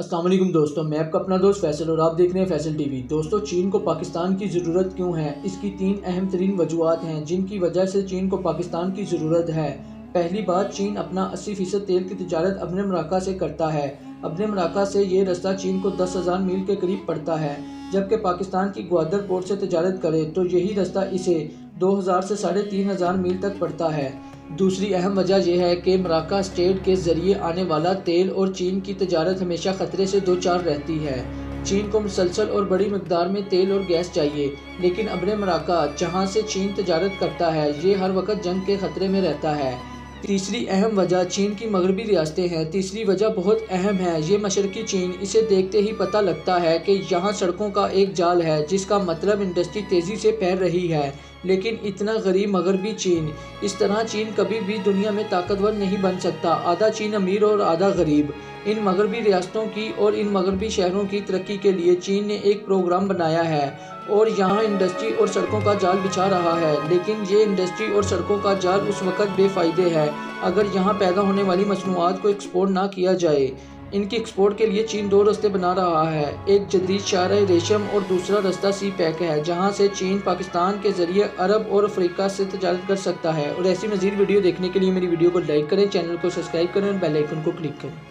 अस्सलाम वालेकुम दोस्तों, मैं आपका अपना दोस्त फैसल और आप देख रहे हैं फैसल टीवी। दोस्तों, चीन को पाकिस्तान की ज़रूरत क्यों है? इसकी 3 अहम तरीन वजूहात हैं जिनकी वजह से चीन को पाकिस्तान की ज़रूरत है। पहली बात, चीन अपना 80% तेल की तिजारत अपने मराका से करता है। अपने मराका से ये रास्ता चीन को 10,000 मील के करीब पड़ता है, जबकि पाकिस्तान की ग्वादर पोर्ट से तिजारत करे तो यही रास्ता इसे 2,000 से 3,500 मील तक पड़ता है। दूसरी अहम वजह यह है कि मराका स्टेट के ज़रिए आने वाला तेल और चीन की तजारत हमेशा ख़तरे से दो चार रहती है। चीन को मुसलसल और बड़ी मकदार में तेल और गैस चाहिए, लेकिन अब्र मराका जहाँ से चीन तजारत करता है ये हर वक्त जंग के ख़तरे में रहता है। तीसरी अहम वजह चीन की मगरबी रियासतें हैं। तीसरी वजह बहुत अहम है, ये मशरकी चीन। इसे देखते ही पता लगता है कि यहाँ सड़कों का एक जाल है, जिसका मतलब इंडस्ट्री तेज़ी से फैल रही है। लेकिन इतना गरीब मगरबी चीन, इस तरह चीन कभी भी दुनिया में ताकतवर नहीं बन सकता। आधा चीन अमीर और आधा गरीब। इन मगरबी रियासतों की और इन मगरबी शहरों की तरक्की के लिए चीन ने एक प्रोग्राम बनाया है और यहाँ इंडस्ट्री और सड़कों का जाल बिछा रहा है। लेकिन ये इंडस्ट्री और सड़कों का जाल उस वक्त बेफ़ायदे है अगर यहाँ पैदा होने वाली मसनूआत को एक्सपोर्ट ना किया जाए। इनकी एक्सपोर्ट के लिए चीन दो रास्ते बना रहा है, एक जदीद शाहराह रेशम और दूसरा रास्ता सी पैक है, जहाँ से चीन पाकिस्तान के जरिए अरब और अफ्रीका से तजारत कर सकता है। और ऐसी मज़ीद वीडियो देखने के लिए मेरी वीडियो को लाइक करें, चैनल को सब्सक्राइब करें और बेल आइकन को क्लिक करें।